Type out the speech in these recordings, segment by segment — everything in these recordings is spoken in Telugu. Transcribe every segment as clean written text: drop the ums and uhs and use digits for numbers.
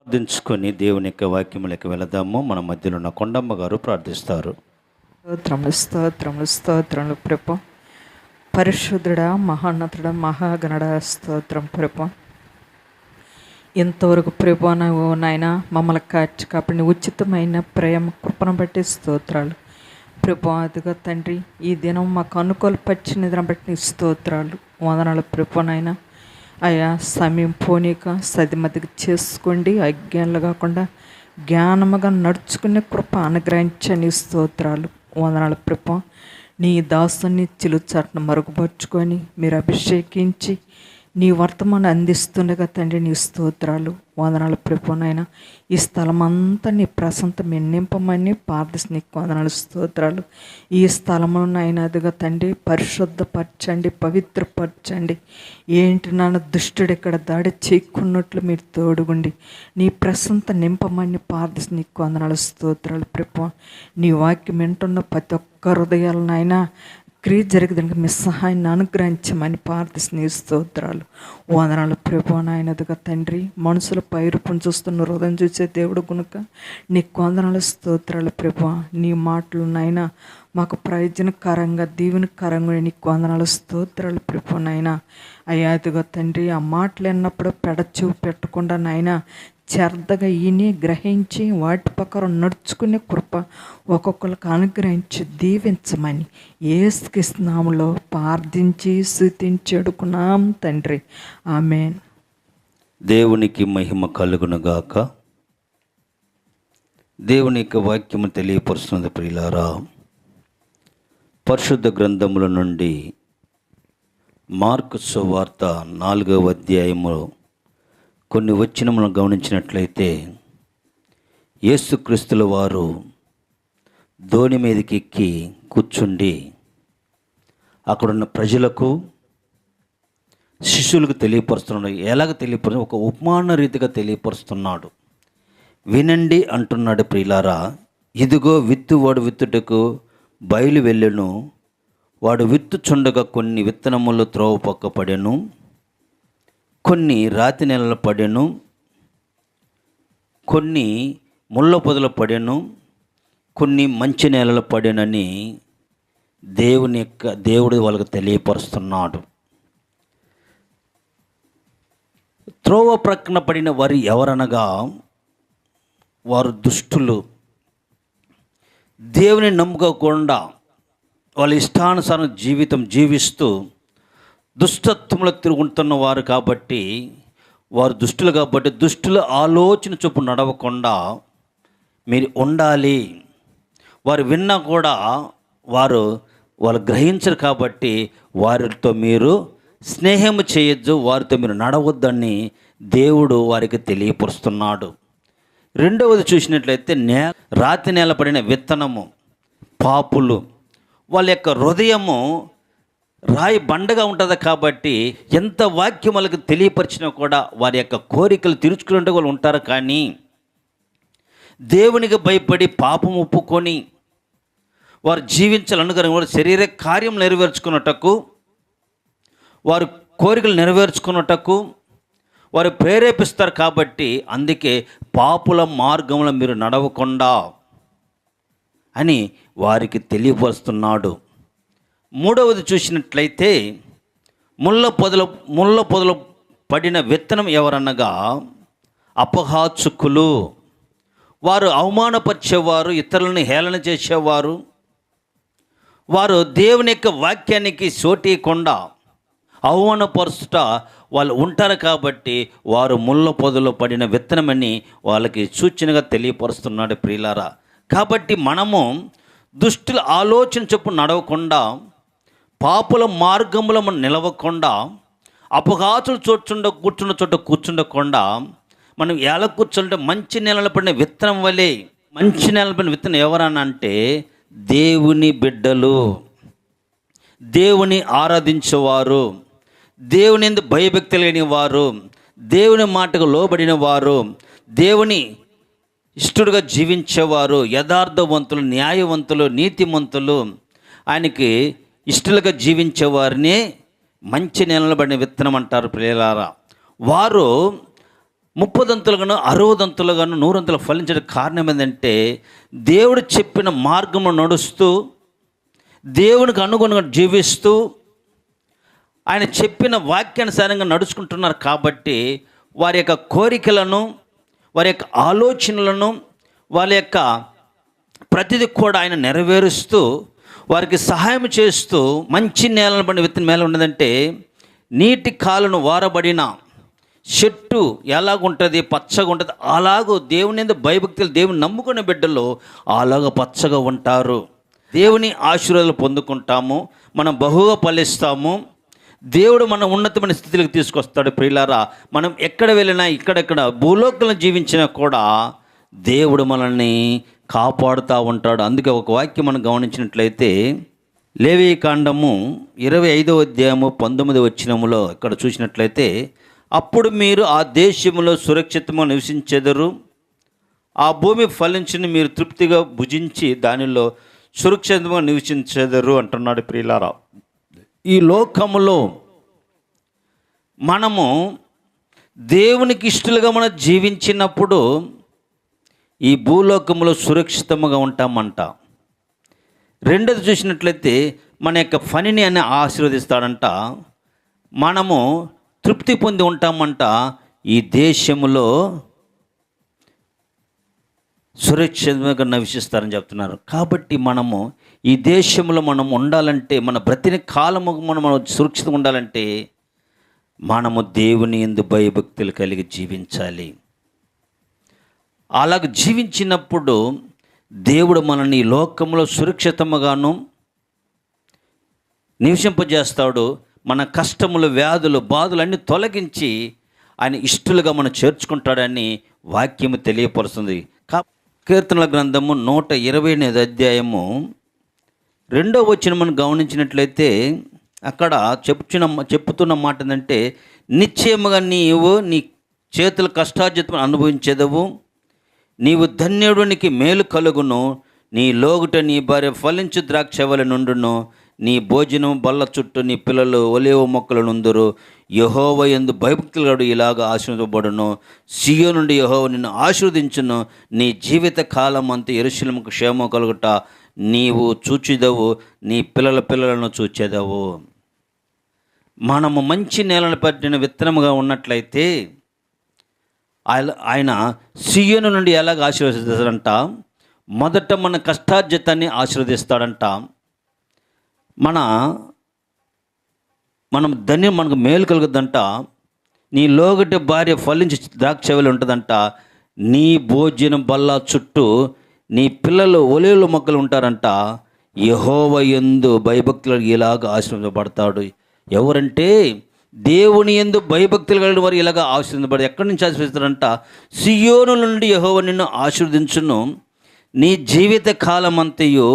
ప్రార్థించుకొని దేవుని యొక్క వాక్యములకు వెళదాము. మన మధ్యలో ఉన్న కొండమ్మ గారు ప్రార్థిస్తారు. స్తోత్రములు స్తోత్రములు స్తోత్రములు ప్రభు. పరిశుద్ధుడా, మహోన్నతుడా, మహాగణుడా, స్తోత్రం ప్రభు. ఇంతవరకు ప్రభు నాయన మమ్మల్ని కాచి కాపాడిన ఉచితమైన ప్రేమ కృపను బట్టి స్తోత్రాలు ప్రభు. అదిగా తండ్రి, ఈ దినం మాకు అనుకూల పచ్చిన దినం బట్టి స్తోత్రాలు వందనాలు ప్రభు. నాయన అయా సమయం పోనీక సదిమతికి చేసుకోండి, అజ్ఞానులు కాకుండా జ్ఞానముగా నడుచుకునే కృప అనుగ్రహించని స్తోత్రాలు వందనాలు ప్రభు. నీ దాసుని చిలుచాట్ను మరుగుపరుచుకొని మీరు అభిషేకించి నీ వర్తమానం అందిస్తుండగా తండ్రి నీ స్తోత్రాలు వందనాలు ప్రభు. నాయన ఈ స్థలం అంతా నీ ప్రసంతం నింపమని ప్రార్థిస్తూ నీకు వందనాలు స్తోత్రాలు. ఈ స్థలమును నాయన అదిగా తండ్రి పరిశుద్ధపరచండి, పవిత్రపరచండి. ఏంటి నాన్న దుష్టుడు ఇక్కడ దాడి చేయకున్నట్లు మీరు తోడుగుండి నీ ప్రసంత నింపమని ప్రార్థిస్తూ నీకు వందనాలు స్తోత్రాలు ప్రభు. నీ వాక్యం వింటున్న ప్రతి ఒక్క హృదయాలు నాయన క్రియ జరిగేదానికి మీ సహాయాన్ని అనుగ్రహించమని ప్రార్థిస్తున్న స్తోత్రాలు వందనాలు ప్రభు. నాయనదిగా తండ్రి మనుషుల పైరుపును చూస్తున్న హృదయం చూసే దేవుడు కనుక నీకు వందనాలు స్తోత్రాలు ప్రభు. నీ మాటలు నాయన మాకు ప్రయోజనకరంగా దీవెనకరంగా నీకు వందనాలు స్తోత్రాలు ప్రభు. నాయన అయ్యాదిగా తండ్రి ఆ మాటలు విన్నప్పుడు పెడచూ పెట్టకుండా నాయన శ్రద్ధగా ఈయనే గ్రహించి వాటి ప్రకారం నడుచుకునే కృప ఒక్కొక్కరికి అనుగ్రహించి దీవించమని యేసుక్రీస్తు నామములో ప్రార్థించి స్తుతించి అడుగుతున్నాం తండ్రి, ఆమేన్. దేవునికి మహిమ కలుగునుగాక. దేవుని యొక్క వాక్యము తెలియపరుస్తున్నది ప్రియులారా. పరిశుద్ధ గ్రంథముల నుండి మార్కు సువార్త 4వ అధ్యాయము కొన్ని వచనములను గమనించినట్లయితే, యేసుక్రీస్తుల వారు దోణి మీదకి ఎక్కి కూర్చుండి అక్కడున్న ప్రజలకు శిష్యులకు తెలియపరుస్తున్నాడు. ఎలాగ తెలియపరుస్తున్నాడు? ఒక ఉపమాన రీతిగా తెలియపరుస్తున్నాడు. వినండి అంటున్నాడు ప్రియులారా. ఇదిగో విత్తువాడు విత్తుటకు బయలు వెళ్ళెను. వాడు విత్తుచుండగా కొన్ని విత్తనములు త్రోవ పక్క పడెను, కొన్ని రాతి నెలలు పడెను, కొన్ని ముళ్ళ పొదలు పడెను, కొన్ని మంచి నేలలు పడెనని దేవుడు వాళ్ళకు తెలియపరుస్తున్నాడు. త్రోవ ప్రక్కన పడిన వారు ఎవరనగా వారు దుష్టులు. దేవుని నమ్ముకోకుండా వాళ్ళ ఇష్టానుసారం జీవితం జీవిస్తూ దుష్టత్వంలో తిరుగుతున్న వారు కాబట్టి, వారు దుష్టులు కాబట్టి దుష్టుల ఆలోచన చొప్పున నడవకుండా మీరు ఉండాలి. వారు విన్నా కూడా వాళ్ళు గ్రహించరు కాబట్టి వారితో మీరు స్నేహం చేయొద్దు, వారితో మీరు నడవద్దని దేవుడు వారికి తెలియపరుస్తున్నాడు. రెండవది చూసినట్లయితే రాతి నేల పడిన విత్తనము పాపులు. వాళ్ళ యొక్క హృదయము రాయి బండగా ఉంటుంది కాబట్టి ఎంత వాక్యం వాళ్ళకి తెలియపరిచినా కూడా వారి యొక్క కోరికలు తీర్చుకునే వాళ్ళు ఉంటారు. కానీ దేవునికి భయపడి పాపం ఒప్పుకొని వారు జీవించాలనుకుని వారు శరీర కార్యం నెరవేర్చుకున్నటకు, వారు కోరికలు నెరవేర్చుకున్నటకు వారు ప్రేరేపిస్తారు. కాబట్టి అందుకే పాపుల మార్గంలో మీరు నడవకుండా అని వారికి తెలియపరుస్తున్నాడు. మూడవది చూసినట్లయితే ముళ్ళ పొదలు పడిన విత్తనం ఎవరనగా అపహాసుకులు. వారు అవమానపరిచేవారు, ఇతరులను హేళన చేసేవారు. వారు దేవుని యొక్క వాక్యానికి సోటీయకుండా అవమానపరుచుట వాళ్ళు ఉంటారు. కాబట్టి వారు ముళ్ళ పొదలో పడిన విత్తనమని వాళ్ళకి సూచనగా తెలియపరుస్తున్నాడు ప్రియులారా. కాబట్టి మనము దుష్టుల ఆలోచన చొప్పున నడవకుండా, పాపుల మార్గంలో మనం నిలవకుండా, అపఘాతులు కూర్చున్న చోట కూర్చుండకుండా మనం ఎలా కూర్చుంటే మంచి నెలలు పడిన విత్తనం వలె. మంచి నెలలు పడిన విత్తనం ఎవరన్నా అంటే దేవుని బిడ్డలు, దేవుని ఆరాధించేవారు, దేవుని యందు భయభక్తి లేని వారు, దేవుని మాటకు లోబడిన వారు, దేవుని ఇష్టడుగా జీవించేవారు, యథార్థవంతులు, న్యాయవంతులు, నీతిమంతులు, ఆయనకి ఇష్టలుగా జీవించేవారిని మంచి నిలబడిన విత్తనం అంటారు ప్రియులారా. వారు ముప్పదంతులుగాను 60 100 ఫలించడానికి కారణం ఏంటంటే దేవుడు చెప్పిన మార్గంలో నడుస్తూ దేవునికి అనుగుణంగా జీవిస్తూ ఆయన చెప్పిన వాక్యానుసారంగా నడుచుకుంటున్నారు కాబట్టి వారి యొక్క కోరికలను, వారి యొక్క ఆలోచనలను, వారి యొక్క ప్రతిదీ కూడా ఆయన నెరవేరుస్తూ వారికి సహాయం చేస్తూ మంచి నేలను పడిన విత్తనం మేల ఉన్నదంటే నీటి కాలను వారబడిన చెట్టు ఎలాగుంటుంది, పచ్చగా ఉంటుంది. అలాగూ దేవుని యందు భయభక్తులు దేవుని నమ్ముకునే బిడ్డలు అలాగ పచ్చగా ఉంటారు. దేవుని ఆశీర్వాదాలు పొందుకుంటాము, మనం బహుగా ఫలిస్తాము. దేవుడు మన ఉన్నతమైన స్థితిలోకి తీసుకొస్తాడు. ప్రియులారా, మనం ఎక్కడ వెళ్ళినా, ఇక్కడెక్కడ భూలోకంలో జీవించినా కూడా దేవుడు మనల్ని కాపాడుతూ ఉంటాడు. అందుకే ఒక వాక్యం మనం గమనించినట్లయితే లేవీకాండము 25వ అధ్యాయము 19వ వచనములో ఇక్కడ చూసినట్లయితే, అప్పుడు మీరు ఆ దేశములో సురక్షితంగా నివసించెదరు, ఆ భూమి ఫలించిన మీరు తృప్తిగా భుజించి దానిలో సురక్షితంగా నివసించెదరు అంటున్నాడు. ప్రియులారా, ఈ లోకములో మనము దేవునికి ఇష్టలుగా మనం జీవించినప్పుడు ఈ భూలోకంలో సురక్షితంగా ఉంటామంట. రెండోది చూసినట్లయితే మన యొక్క పనిని అని ఆశీర్వదిస్తాడంట. మనము తృప్తి పొంది ఉంటామంట. ఈ దేశంలో సురక్షితంగా నివసిస్తారని చెప్తున్నారు. కాబట్టి మనము ఈ దేశంలో మనం ఉండాలంటే, మన బ్రతిని కాలము మనం సురక్షితంగా ఉండాలంటే మనము దేవుని యందు భయభక్తులు కలిగి జీవించాలి. అలాగ జీవించినప్పుడు దేవుడు మనల్ని ఈ లోకంలో సురక్షితముగాను నివసింపజేస్తాడు. మన కష్టములు, వ్యాధులు, బాధలు అన్నీ తొలగించి ఆయన ఇష్టలుగా మనం చేర్చుకుంటాడని వాక్యము తెలియపరుస్తుంది. కీర్తనల గ్రంథము 128వ అధ్యాయము 2వ వచనం మనం గమనించినట్లయితే అక్కడ చెప్తున్న మాట ఏంటంటే, నిశ్చయముగా నీవు నీ చేతుల కష్టార్జితం అనుభవించేదవు, నీవు ధన్యుడు, నీకు మేలు కలుగును, నీ లోగుట నీ భార్య ఫలించు ద్రాక్షవలి నుండును, నీ భోజనం బల్ల చుట్టూ నీ పిల్లలు ఒలీవ మొక్కలు నుందురు, యెహోవా యందు భయభక్తులు ఇలాగ ఆశీర్వదించబడును, సియోను నుండి యెహోవా నిన్ను ఆశీర్వదించును, నీ జీవిత కాలం అంతా యెరూషలేముకు క్షేమం కలుగుట నీవు చూచెదవు, నీ పిల్లలను చూచెదవు. మనము మంచి నేలను పట్టిన విత్తనముగా ఉన్నట్లయితే ఆయన సియోను నుండి ఎలాగ ఆశీర్వదిస్తాడంట, మొదట మన కష్టార్జితాన్ని ఆశీర్వదిస్తాడంట. మనం ధన్యం, మనకు మేలు కలుగుద్దంట. నీ లోగటి భార్య ఫలించి ద్రాక్షవలి ఉంటుందంట. నీ భోజనం బల్ల చుట్టూ నీ పిల్లలు ఒలీవల మొక్కలు ఉంటారంట. యెహోవా యందు భయభక్తులు ఇలాగ ఆశీర్వదించబడతాడు. ఎవరంటే దేవుని యందు భయభక్తులు కలిగిన వారు ఇలాగ ఆశీర్వదించబడతారు. ఎక్కడి నుంచి ఆశీర్వదిస్తారంట? సియోను నుండి యెహోవా నిన్ను ఆశీర్వదించును, నీ జీవిత కాలమంతయు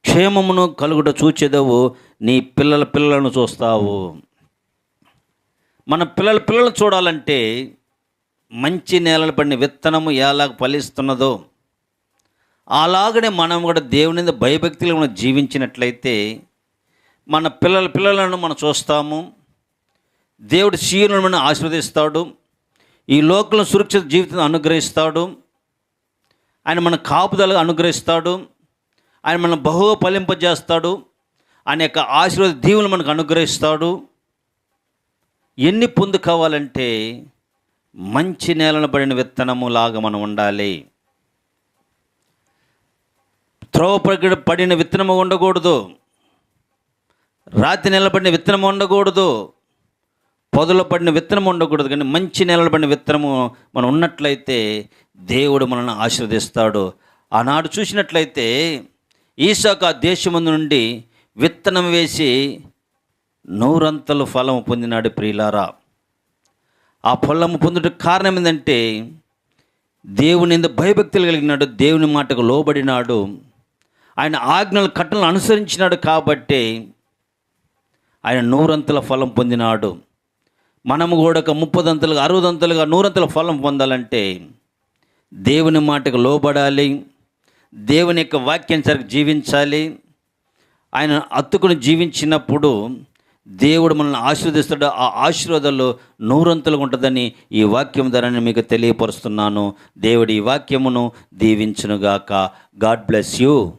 క్షేమమును కలుగుట చూచెదవు, నీ పిల్లలను చూస్తావు. మన పిల్లలు చూడాలంటే మంచి నేలను పడిన విత్తనము ఎలాగ ఫలిస్తున్నదో అలాగనే మనం కూడా దేవుని మీద భయభక్తులు మనం జీవించినట్లయితే మన పిల్లలను మనం చూస్తాము. దేవుడు సియోనును మనం ఆశీర్వదిస్తాడు, ఈ లోకంలో సురక్షిత జీవితం అనుగ్రహిస్తాడు, ఆయన మన కాపుదల అనుగ్రహిస్తాడు, ఆయన మనం బహుగా ఫలింపజేస్తాడు, ఆయన యొక్క ఆశీర్వాద దీవులు మనకు అనుగ్రహిస్తాడు. ఎన్ని పొందుకోవాలంటే మంచి నేలను పడిన విత్తనము లాగా మనం ఉండాలి. త్రోవ పడిన విత్తనము ఉండకూడదు, రాతి నిలబడిన విత్తనము ఉండకూడదు, పొదలో పడిన విత్తనం ఉండకూడదు. కానీ మంచి నేలలో పడిన విత్తనము మనం ఉన్నట్లయితే దేవుడు మనల్ని ఆశీర్వదిస్తాడు. ఆనాడు చూసినట్లయితే ఈసాకు ఆ దేశమందు నుండి విత్తనం వేసి 100 ఫలము పొందినాడు. ప్రియులారా, ఆ ఫలము పొందుటకు కారణం ఏంటంటే దేవుని యందు భయభక్తులు కలిగినాడు, దేవుని మాటకు లోబడినాడు, ఆయన ఆజ్ఞల కట్టలను అనుసరించినాడు. కాబట్టి ఆయన 100 ఫలం పొందినాడు. మనము కూడా 30 60 100 ఫలం పొందాలంటే దేవుని మాటకు లోబడాలి, దేవుని యొక్క వాక్యానుసారం జీవించాలి. ఆయన హత్తుకుని జీవించినప్పుడు దేవుడు మనల్ని ఆశీర్వదిస్తాడు. ఆ ఆశీర్వాదాలు నూరంతులుగా ఉంటుందని ఈ వాక్యం ద్వారా నేను మీకు తెలియపరుస్తున్నాను. దేవుడి ఈ వాక్యమును దీవించునుగాక. God bless you.